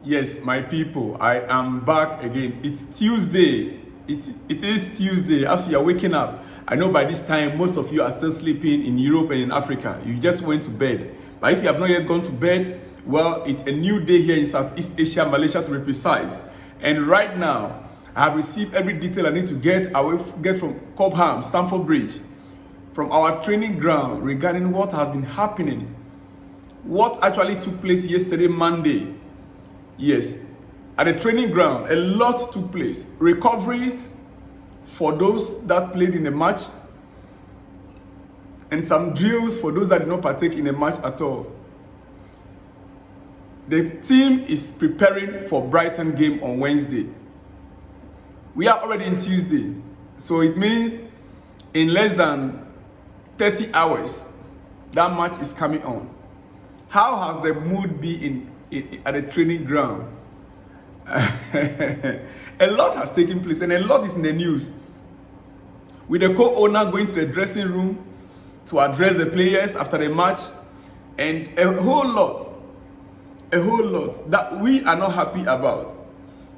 Yes, my people, I am back again. It's Tuesday. It is Tuesday. As you are waking up, I know by this time most of you are still sleeping in Europe and in Africa. You just went to bed. But if you have not yet gone to bed, well, it's a new day here in Southeast Asia, Malaysia to be precise. And right now, I have received every detail I need to get from Cobham, Stamford Bridge, from our training ground regarding what has been happening. What actually took place yesterday, Monday. Yes, at the training ground, a lot took place. Recoveries for those that played in the match, and some drills for those that did not partake in the match at all. The team is preparing for Brighton game on Wednesday. We are already in Tuesday, so it means in less than 30 hours, that match is coming on. How has the mood been at the training ground? A lot has taken place and a lot is in the news. With the co-owner going to the dressing room to address the players after the match, and a whole lot that we are not happy about.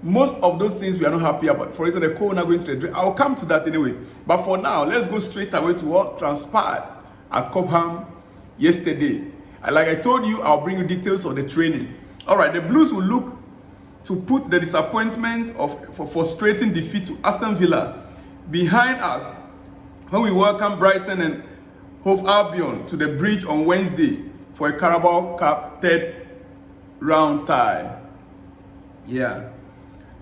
Most of those things we are not happy about. For instance, the co-owner going to the dressing room. I'll come to that anyway. But for now, let's go straight away to what transpired at Cobham yesterday. Like I told you, I'll bring you details of the training. All right, the Blues will look to put the disappointment for frustrating defeat to Aston Villa behind us when we welcome Brighton and Hove Albion to the bridge on Wednesday for a Carabao Cup third round tie. Yeah.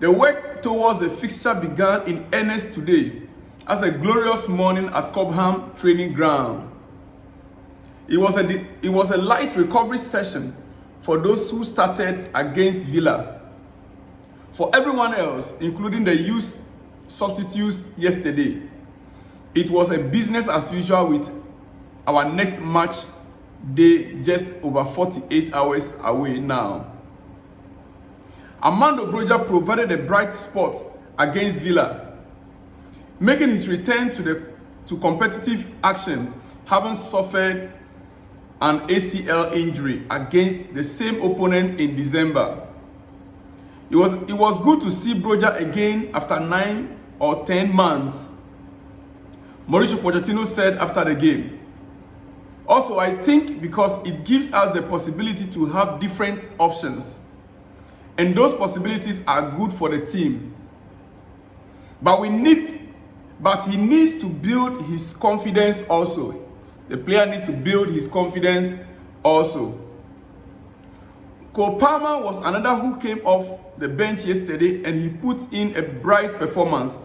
The work towards the fixture began in earnest today as a glorious morning at Cobham training ground. It was a light recovery session for those who started against Villa. For everyone else, including the youth substitutes yesterday, it was a business as usual with our next match day just over 48 hours away now. Armando Broja provided a bright spot against Villa, making his return to competitive action, having suffered an ACL injury against the same opponent in December. It was good to see Broja again after 9 or 10 months, Mauricio Pochettino said after the game. Also, I think because it gives us the possibility to have different options, and those possibilities are good for the team. But he needs to build his confidence also. The player needs to build his confidence also. Cole Palmer was another who came off the bench yesterday and he put in a bright performance,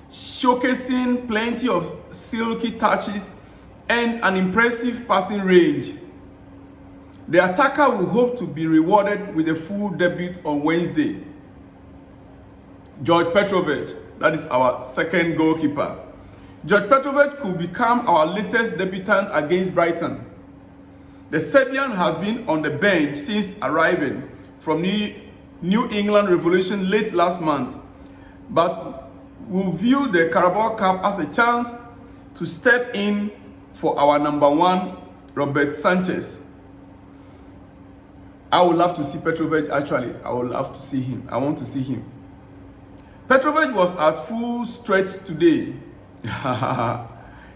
showcasing plenty of silky touches and an impressive passing range. The attacker will hope to be rewarded with a full debut on Wednesday. George Petrovic, that is our second goalkeeper. George Petrovic could become our latest debutant against Brighton. The Serbian has been on the bench since arriving from New England Revolution late last month, but will view the Carabao Cup as a chance to step in for our number one, Robert Sanchez. I would love to see Petrovic, actually. I would love to see him. I want to see him. Petrovic was at full stretch today.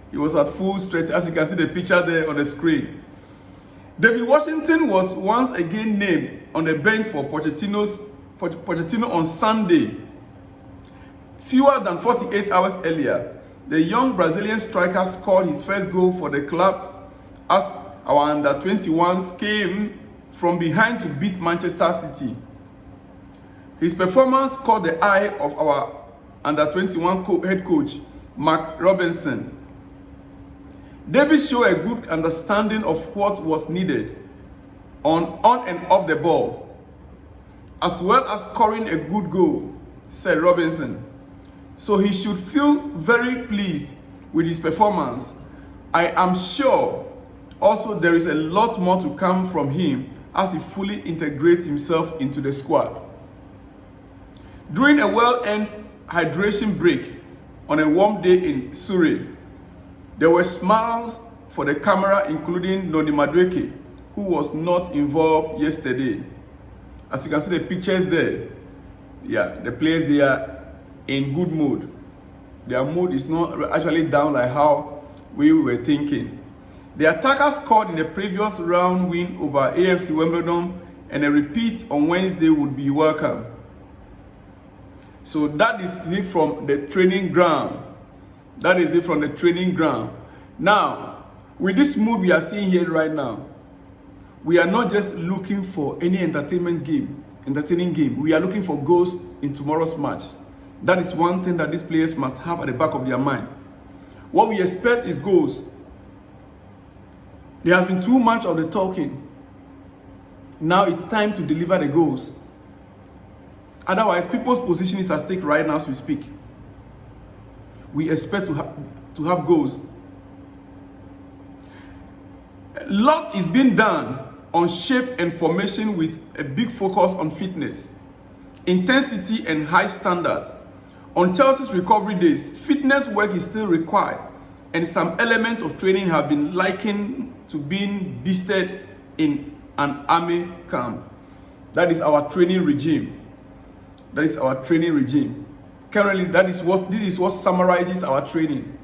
He was at full stretch, as you can see the picture there on the screen. David Washington was once again named on the bench for Pochettino on Sunday. Fewer than 48 hours earlier, the young Brazilian striker scored his first goal for the club as our under-21s came from behind to beat Manchester City. His performance caught the eye of our under-21 head coach, Mark Robinson. David showed a good understanding of what was needed on and off the ball, as well as scoring a good goal, said Robinson. So he should feel very pleased with his performance. I am sure also there is a lot more to come from him as he fully integrates himself into the squad. During a well-earned hydration break on a warm day in Surrey, there were smiles for the camera, including Noni Madueke, who was not involved yesterday. As you can see the pictures there, yeah, the players, they are in good mood. Their mood is not actually down like how we were thinking. The attackers scored in the previous round win over AFC Wimbledon, and a repeat on Wednesday would be welcome. So that is it from the training ground. That is it from the training ground. Now, with this mood we are seeing here right now, we are not just looking for any entertaining game. We are looking for goals in tomorrow's match. That is one thing that these players must have at the back of their mind. What we expect is goals. There has been too much of the talking. Now it's time to deliver the goals. Otherwise, people's position is at stake right now as we speak. We expect to have goals. A lot is being done on shape and formation with a big focus on fitness, intensity and high standards. On Chelsea's recovery days, fitness work is still required, and some element of training have been likened to being beasted in an army camp. That is our training regime. That is our training regime. Currently, this is what summarizes our training.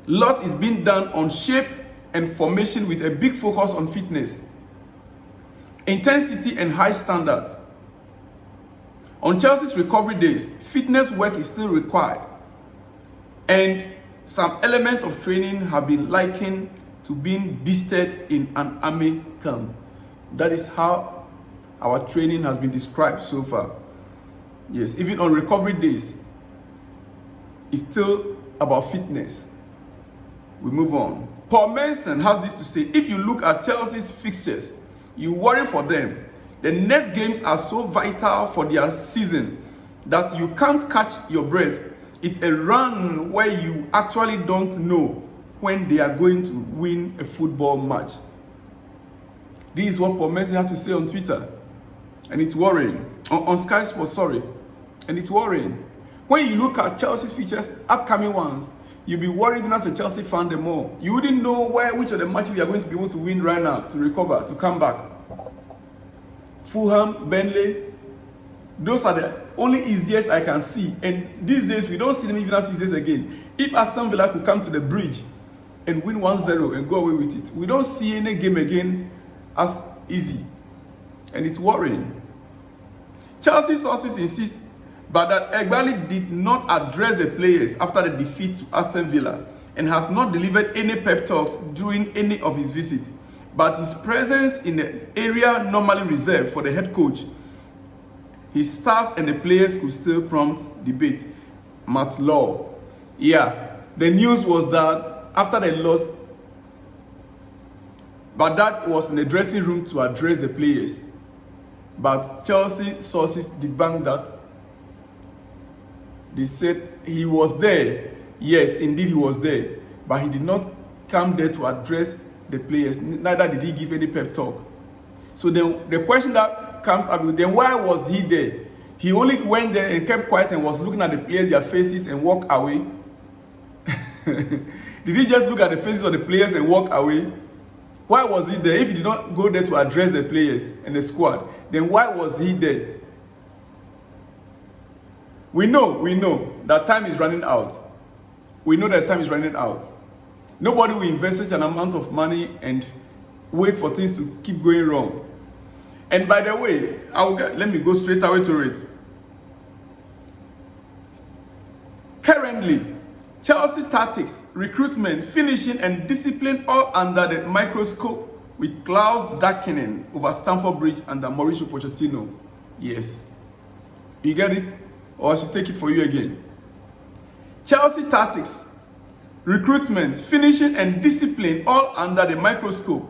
Lot is being done on shape and formation with a big focus on fitness, intensity and high standards. On Chelsea's recovery days, fitness work is still required, and some element of training have been likened to being beasted in an army camp. That is how our training has been described so far. Yes, even on recovery days, it's still about fitness. We move on. Paul Mason has this to say: if you look at Chelsea's fixtures, you worry for them. The next games are so vital for their season that you can't catch your breath. It's a run where you actually don't know when they are going to win a football match. This is what Paul Mason had to say on Twitter. And it's worrying. On Sky Sports, sorry. And it's worrying. When you look at Chelsea's features, upcoming ones, you'll be worried even as a Chelsea fan the more. You wouldn't know which of the matches we are going to be able to win right now, to recover, to come back. Fulham, Burnley, those are the only easiest I can see. And these days, we don't see them even as easiest again. If Aston Villa could come to the bridge and win 1-0 and go away with it, we don't see any game again as easy. And it's worrying. Chelsea sources insist Behdad Eghbali did not address the players after the defeat to Aston Villa and has not delivered any pep talks during any of his visits. But his presence in the area normally reserved for the head coach, his staff and the players could still prompt debate. Matt Law. Yeah, the news was that after they lost, Behdad was in the dressing room to address the players. But Chelsea sources debunked that. They said he was there. Yes, indeed he was there. But he did not come there to address the players. Neither did he give any pep talk. So then the question that comes up, then why was he there? He only went there and kept quiet and was looking at the players, their faces, and walk away. Did he just look at the faces of the players and walk away? Why was he there? If he did not go there to address the players and the squad, then why was he there? We know that time is running out. We know that time is running out. Nobody will invest such an amount of money and wait for things to keep going wrong. And by the way, let me go straight away to it. Currently, Chelsea tactics, recruitment, finishing, and discipline all under the microscope, with clouds darkening over Stamford Bridge under Mauricio Pochettino. Yes. You get it? Or I should take it for you again. Chelsea tactics, recruitment, finishing, and discipline all under the microscope,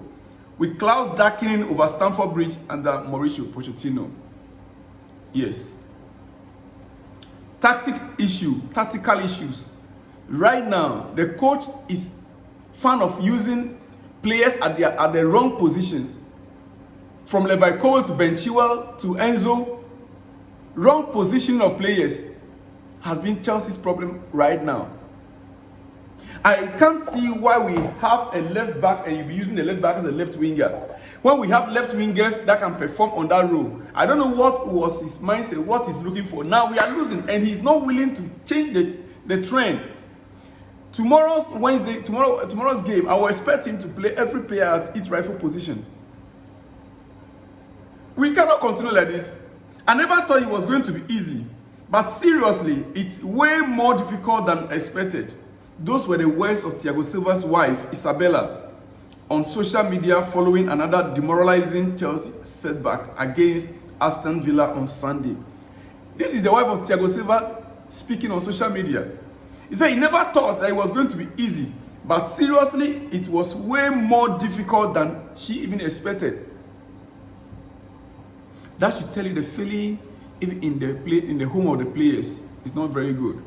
with clouds darkening over Stamford Bridge under Mauricio Pochettino. Yes. Tactical issues. Right now, the coach is fan of using players at the wrong positions. From Levi Cole to Ben Chilwell to Enzo, wrong positioning of players has been Chelsea's problem right now. I can't see why we have a left back and you'll be using the left back as a left winger. When we have left wingers that can perform on that role, I don't know what was his mindset, what he's looking for. Now we are losing and he's not willing to change the trend. Tomorrow's game, I will expect him to play every player at its rightful position. We cannot continue like this. I never thought it was going to be easy, but seriously, it's way more difficult than expected. Those were the words of Thiago Silva's wife, Isabella, on social media following another demoralizing Chelsea setback against Aston Villa on Sunday. This is the wife of Thiago Silva speaking on social media. He said he never thought that it was going to be easy, but seriously, it was way more difficult than she even expected. That should tell you the feeling even in the home of the players is not very good.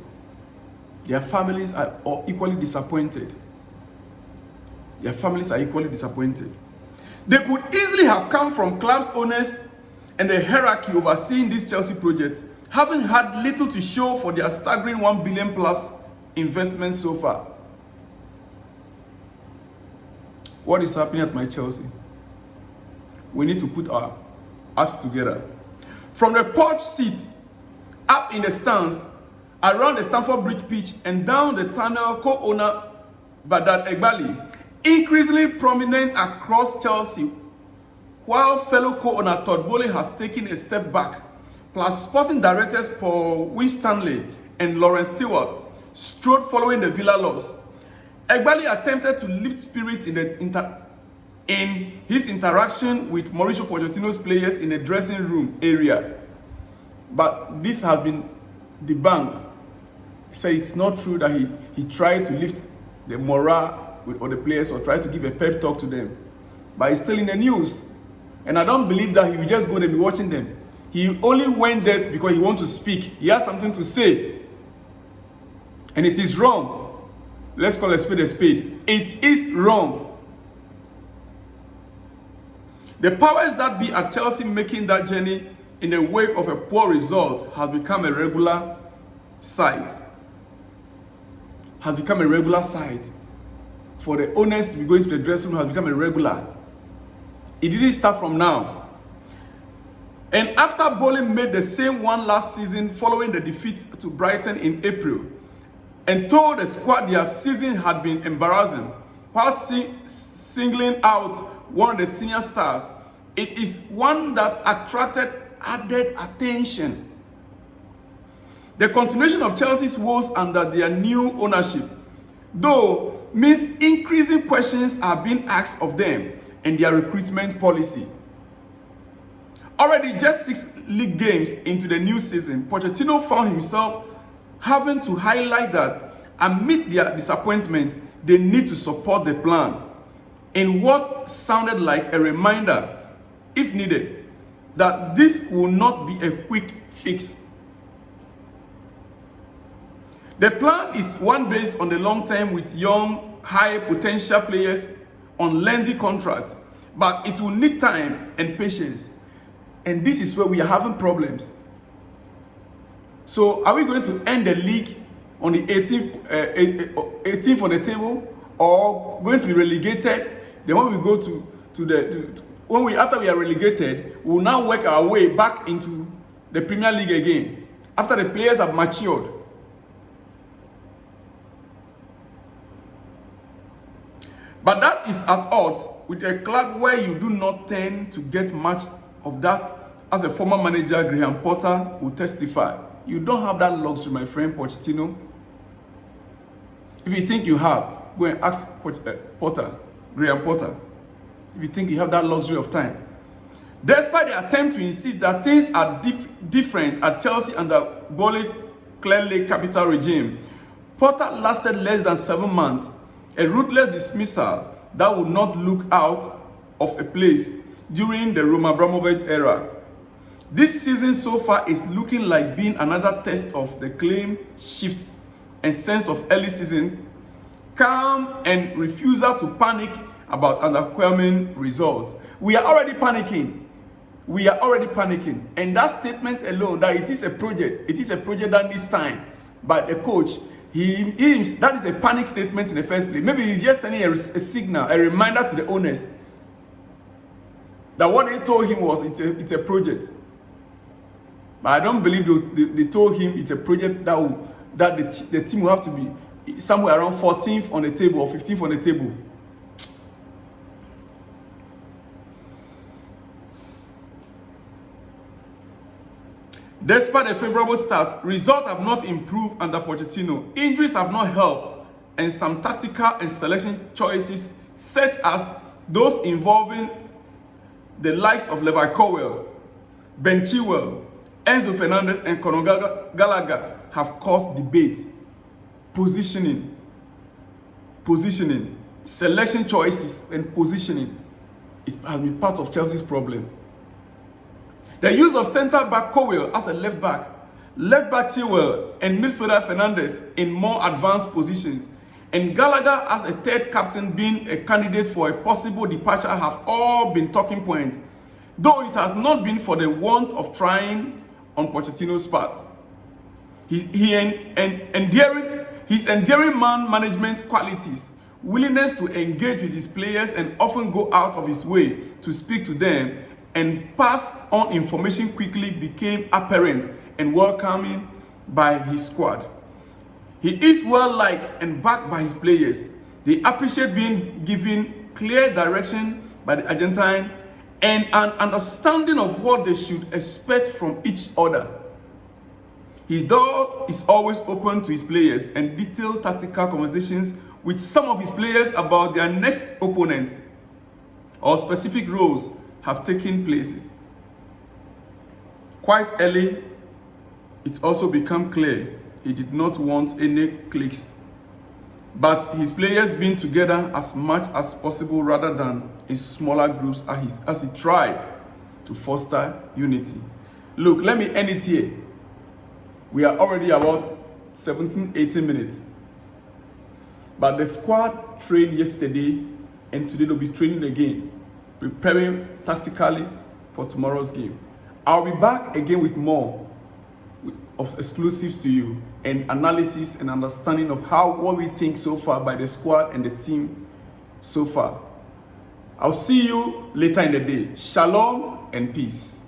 Their families are equally disappointed. Their families are equally disappointed. They could easily have come from club's owners and the hierarchy overseeing this Chelsea project, having had little to show for their staggering $1 billion plus investment so far. What is happening at my Chelsea? We need to put our acts together. From the porch seats, up in the stands, around the Stamford Bridge pitch, and down the tunnel, co-owner Behdad Eghbali, increasingly prominent across Chelsea, while fellow co-owner Todd Boehly has taken a step back, plus sporting directors Paul Winstanley and Lawrence Stewart strode following the Villa loss. Eghbali attempted to lift spirits in his interaction with Mauricio Pochettino's players in the dressing room area, but this has been debunked. He said it's not true that he tried to lift the morale with all the players or tried to give a pep talk to them, but it's still in the news, and I don't believe that he will just go there and be watching them. He only went there because he wants to speak. He has something to say, and it is wrong. Let's call a spade a spade. It is wrong. The powers that be at Chelsea making that journey in the wake of a poor result has become a regular sight. For the owners to be going to the dressing room has become a regular. It didn't start from now. And after Boehly made the same one last season following the defeat to Brighton in April, and told the squad their season had been embarrassing, while singling out one of the senior stars, it is one that attracted added attention. The continuation of Chelsea's woes under their new ownership, though, means increasing questions are being asked of them and their recruitment policy. Already just 6 league games into the new season, Pochettino found himself having to highlight that amid their disappointment, they need to support the plan in what sounded like a reminder, if needed, that this will not be a quick fix. The plan is one based on the long term with young, high potential players on lengthy contracts, but it will need time and patience. And this is where we are having problems. So are we going to end the league on the 18th on the table, or going to be relegated? Then when we go after we are relegated, we will now work our way back into the Premier League again after the players have matured. But that is at odds with a club where you do not tend to get much of that, as a former manager Graham Potter will testify. You don't have that luxury, my friend Pochettino. If you think you have, go and ask Graham Potter. If you think you have that luxury of time. Despite the attempt to insist that things are different at Chelsea under Boehly's clearly capital regime, Potter lasted less than 7 months, a ruthless dismissal that would not look out of a place during the Roman Abramovich era. This season so far is looking like being another test of the claim, shift, and sense of early season calm and refusal to panic about underwhelming results. We are already panicking. And that statement alone, that it is a project that needs time. But the coach, That is a panic statement in the first place. Maybe he's just sending a signal, a reminder to the owners that what they told him was it's a project. But I don't believe they told him it's a project that the team will have to be somewhere around 14th on the table or 15th on the table. Despite a favorable start, results have not improved under Pochettino. Injuries have not helped, and some tactical and selection choices, such as those involving the likes of Levi Colwill, Ben Chilwell, Enzo Fernandez, and Conor Gallagher, have caused debate. Positioning, selection choices, and positioning has been part of Chelsea's problem. The use of centre-back Colwill as a left-back Chilwell, and midfielder Fernandez in more advanced positions, and Gallagher as a third captain being a candidate for a possible departure have all been talking points, though it has not been for the want of trying on Pochettino's part. His endearing man management qualities, willingness to engage with his players and often go out of his way to speak to them and pass on information quickly became apparent and welcoming by his squad. He is well liked and backed by his players. They appreciate being given clear direction by the Argentine and an understanding of what they should expect from each other. His door is always open to his players, and detailed tactical conversations with some of his players about their next opponent or specific roles have taken places. Quite early, it also became clear he did not want any cliques, but his players being together as much as possible rather than in smaller groups as he tried to foster unity. Look, let me end it here. We are already about 17-18 minutes. But the squad trained yesterday and today they'll be training again, preparing tactically for tomorrow's game. I'll be back again with more of exclusives to you and analysis and understanding of what we think so far by the squad and the team so far. I'll see you later in the day. Shalom and peace.